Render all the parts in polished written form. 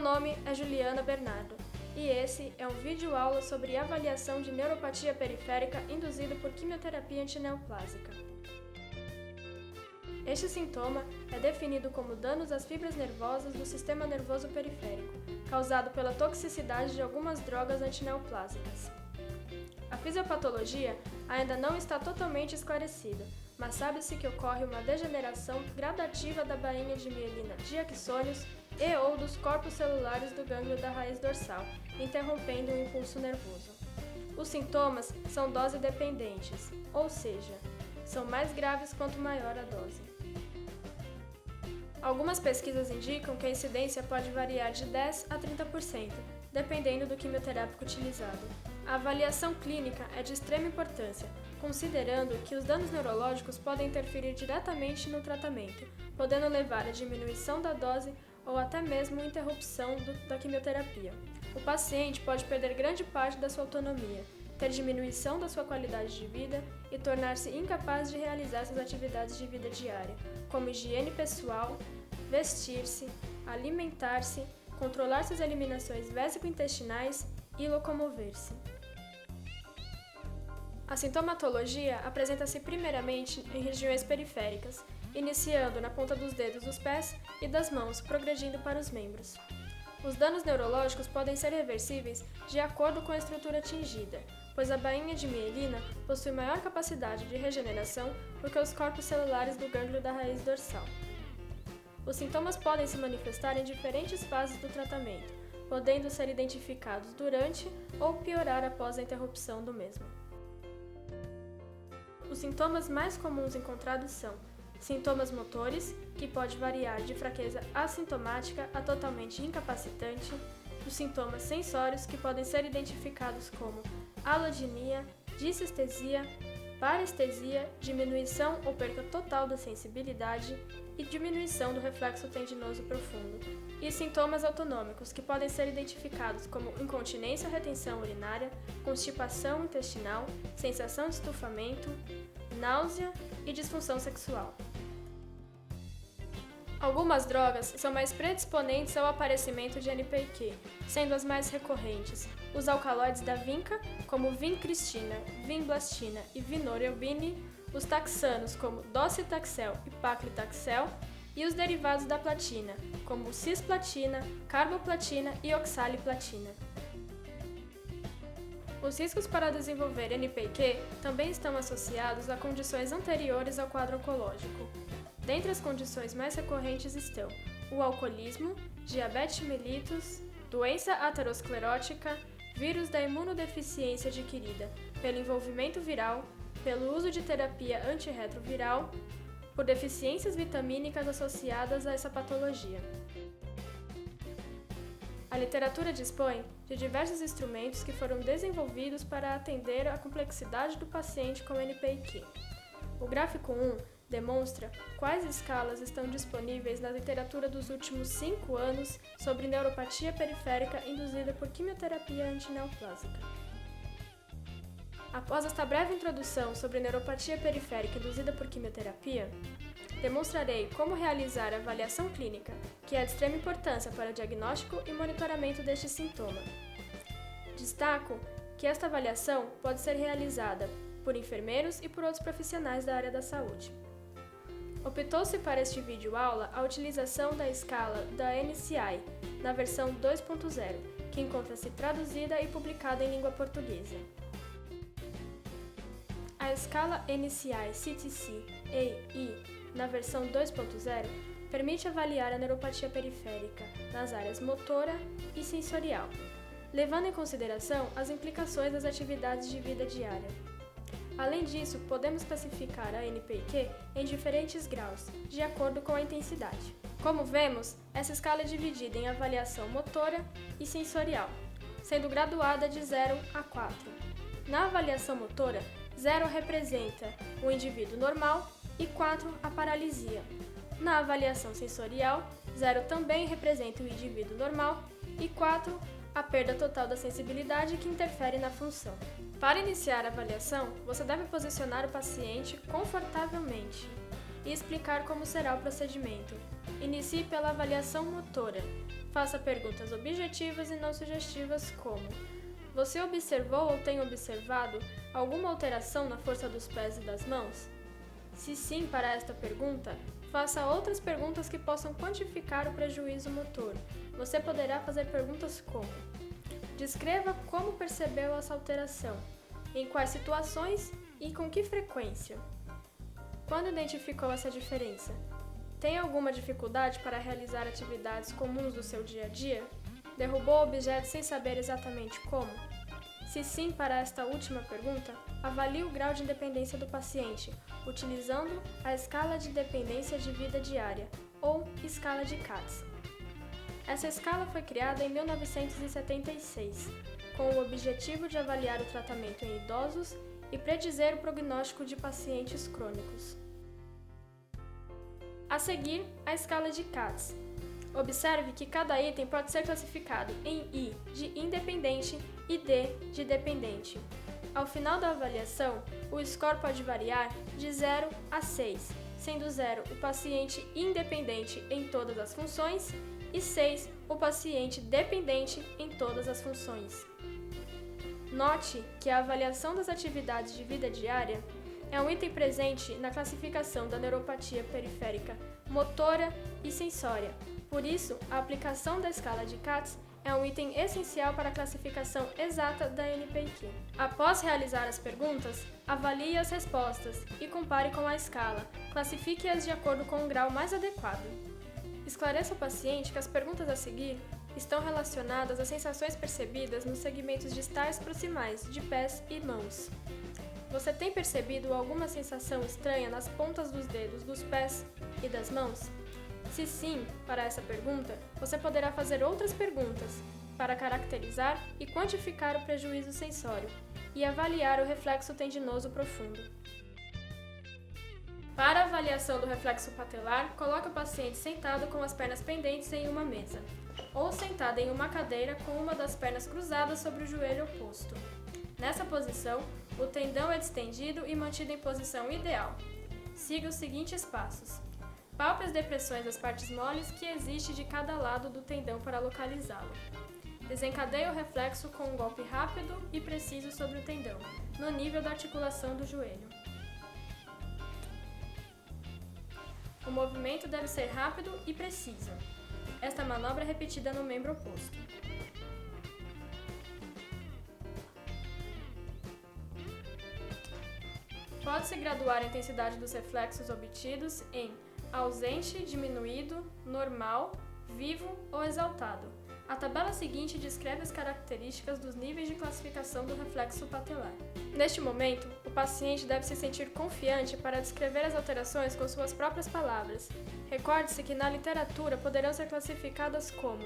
nome é Juliana Bernardo e esse é um vídeo aula sobre avaliação de neuropatia periférica induzida por quimioterapia antineoplásica. Este sintoma é definido como danos às fibras nervosas do sistema nervoso periférico, causado pela toxicidade de algumas drogas antineoplásicas. A fisiopatologia ainda não está totalmente esclarecida, mas sabe-se que ocorre uma degeneração gradativa da bainha de mielina de axônios e ou dos corpos celulares do gânglio da raiz dorsal, interrompendo o impulso nervoso. Os sintomas são dose-dependentes, ou seja, são mais graves quanto maior a dose. Algumas pesquisas indicam que a incidência pode variar de 10% a 30%, dependendo do quimioterápico utilizado. A avaliação clínica é de extrema importância, considerando que os danos neurológicos podem interferir diretamente no tratamento, podendo levar à diminuição da dose ou até mesmo interrupção da quimioterapia. O paciente pode perder grande parte da sua autonomia, ter diminuição da sua qualidade de vida e tornar-se incapaz de realizar suas atividades de vida diária, como higiene pessoal, vestir-se, alimentar-se, controlar suas eliminações vésico-intestinais e locomover-se. A sintomatologia apresenta-se primeiramente em regiões periféricas, iniciando na ponta dos dedos dos pés e das mãos, progredindo para os membros. Os danos neurológicos podem ser reversíveis de acordo com a estrutura atingida, pois a bainha de mielina possui maior capacidade de regeneração do que os corpos celulares do gânglio da raiz dorsal. Os sintomas podem se manifestar em diferentes fases do tratamento, podendo ser identificados durante ou piorar após a interrupção do mesmo. Os sintomas mais comuns encontrados são sintomas motores, que pode variar de fraqueza assintomática a totalmente incapacitante, os sintomas sensórios, que podem ser identificados como alodinia, dissestesia, parestesia, diminuição ou perda total da sensibilidade e diminuição do reflexo tendinoso profundo, e sintomas autonômicos, que podem ser identificados como incontinência ou retenção urinária, constipação intestinal, sensação de estufamento, náusea e disfunção sexual. Algumas drogas são mais predisponentes ao aparecimento de NPQ, sendo as mais recorrentes os alcaloides da vinca, como vincristina, vinblastina e vinorelbine, os taxanos, como docetaxel e paclitaxel, e os derivados da platina, como cisplatina, carboplatina e oxaliplatina. Os riscos para desenvolver NPQ também estão associados a condições anteriores ao quadro oncológico. Dentre as condições mais recorrentes estão o alcoolismo, diabetes mellitus, doença aterosclerótica, vírus da imunodeficiência adquirida pelo envolvimento viral, pelo uso de terapia antirretroviral, por deficiências vitamínicas associadas a essa patologia. A literatura dispõe de diversos instrumentos que foram desenvolvidos para atender à complexidade do paciente com NPQ. O gráfico 1 demonstra quais escalas estão disponíveis na literatura dos últimos 5 anos sobre neuropatia periférica induzida por quimioterapia antineoplásica. Após esta breve introdução sobre neuropatia periférica induzida por quimioterapia, demonstrarei como realizar a avaliação clínica, que é de extrema importância para o diagnóstico e monitoramento deste sintoma. Destaco que esta avaliação pode ser realizada por enfermeiros e por outros profissionais da área da saúde. Optou-se para este vídeo aula a utilização da escala da NCI, na versão 2.0, que encontra-se traduzida e publicada em língua portuguesa. A escala NCI-CTC-AE, na versão 2.0, permite avaliar a neuropatia periférica nas áreas motora e sensorial, levando em consideração as implicações das atividades de vida diária. Além disso, podemos classificar a NPQ em diferentes graus, de acordo com a intensidade. Como vemos, essa escala é dividida em avaliação motora e sensorial, sendo graduada de 0 a 4. Na avaliação motora, 0 representa o indivíduo normal e 4 a paralisia. Na avaliação sensorial, 0 também representa o indivíduo normal e 4 a perda total da sensibilidade que interfere na função. Para iniciar a avaliação, você deve posicionar o paciente confortavelmente e explicar como será o procedimento. Inicie pela avaliação motora. Faça perguntas objetivas e não sugestivas como: você observou ou tem observado alguma alteração na força dos pés e das mãos? Se sim para esta pergunta, faça outras perguntas que possam quantificar o prejuízo motor. Você poderá fazer perguntas como: descreva como percebeu essa alteração, em quais situações e com que frequência. Quando identificou essa diferença? Tem alguma dificuldade para realizar atividades comuns do seu dia a dia? Derrubou objetos sem saber exatamente como? Se sim para esta última pergunta, avalie o grau de independência do paciente, utilizando a escala de dependência de vida diária, ou escala de Katz. Essa escala foi criada em 1976, com o objetivo de avaliar o tratamento em idosos e predizer o prognóstico de pacientes crônicos. A seguir, a escala de Katz. Observe que cada item pode ser classificado em I de independente e D de dependente. Ao final da avaliação, o score pode variar de 0 a 6, sendo 0 o paciente independente em todas as funções e 6 o paciente dependente em todas as funções. Note que a avaliação das atividades de vida diária é um item presente na classificação da neuropatia periférica motora e sensória. Por isso, a aplicação da escala de Katz é um item essencial para a classificação exata da NPQ. Após realizar as perguntas, avalie as respostas e compare com a escala. Classifique-as de acordo com o grau mais adequado. Esclareça ao paciente que as perguntas a seguir estão relacionadas às sensações percebidas nos segmentos distais proximais de pés e mãos. Você tem percebido alguma sensação estranha nas pontas dos dedos dos pés e das mãos? Se sim, para essa pergunta, você poderá fazer outras perguntas para caracterizar e quantificar o prejuízo sensório e avaliar o reflexo tendinoso profundo. Para a avaliação do reflexo patelar, coloque o paciente sentado com as pernas pendentes em uma mesa, ou sentado em uma cadeira com uma das pernas cruzadas sobre o joelho oposto. Nessa posição, o tendão é distendido e mantido em posição ideal. Siga os seguintes passos. Palpe as depressões das partes moles que existem de cada lado do tendão para localizá-lo. Desencadeie o reflexo com um golpe rápido e preciso sobre o tendão, no nível da articulação do joelho. O movimento deve ser rápido e preciso. Esta manobra é repetida no membro oposto. Pode-se graduar a intensidade dos reflexos obtidos em ausente, diminuído, normal, vivo ou exaltado. A tabela seguinte descreve as características dos níveis de classificação do reflexo patelar. Neste momento, o paciente deve se sentir confiante para descrever as alterações com suas próprias palavras. Recorde-se que na literatura poderão ser classificadas como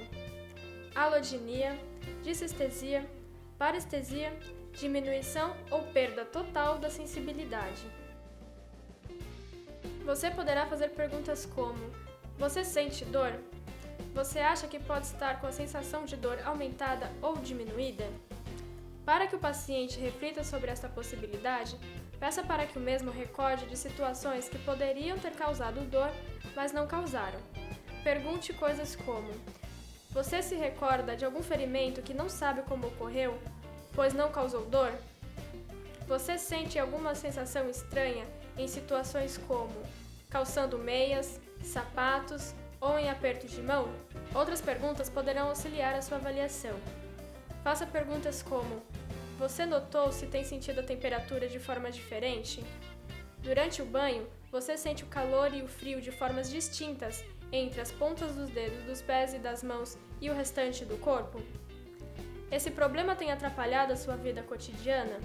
alodinia, dissestesia, parestesia, diminuição ou perda total da sensibilidade. Você poderá fazer perguntas como: você sente dor? Você acha que pode estar com a sensação de dor aumentada ou diminuída? Para que o paciente reflita sobre esta possibilidade, peça para que o mesmo recorde de situações que poderiam ter causado dor, mas não causaram. Pergunte coisas como: você se recorda de algum ferimento que não sabe como ocorreu, pois não causou dor? Você sente alguma sensação estranha em situações como calçando meias, sapatos ou em apertos de mão? Outras perguntas poderão auxiliar a sua avaliação. Faça perguntas como: você notou se tem sentido a temperatura de forma diferente? Durante o banho, você sente o calor e o frio de formas distintas entre as pontas dos dedos dos pés e das mãos e o restante do corpo? Esse problema tem atrapalhado a sua vida cotidiana?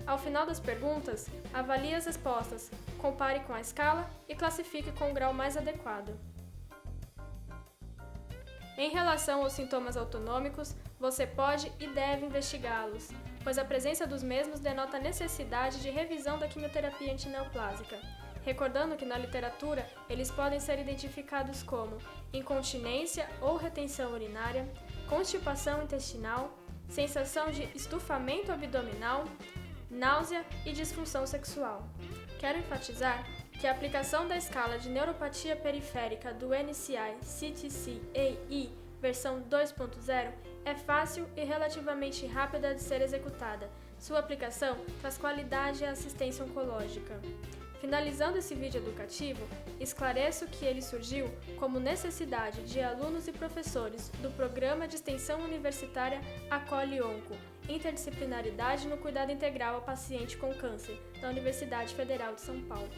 Ao final das perguntas, avalie as respostas, compare com a escala e classifique com o grau mais adequado. Em relação aos sintomas autonômicos, você pode e deve investigá-los, pois a presença dos mesmos denota a necessidade de revisão da quimioterapia antineoplásica, recordando que na literatura eles podem ser identificados como incontinência ou retenção urinária, constipação intestinal, sensação de estufamento abdominal, náusea e disfunção sexual. Quero enfatizar que a aplicação da escala de neuropatia periférica do NCI-CTC-AI versão 2.0 é fácil e relativamente rápida de ser executada. Sua aplicação traz qualidade à assistência oncológica. Finalizando esse vídeo educativo, esclareço que ele surgiu como necessidade de alunos e professores do Programa de Extensão Universitária Acolhe Onco, Interdisciplinaridade no Cuidado Integral ao Paciente com Câncer, da Universidade Federal de São Paulo.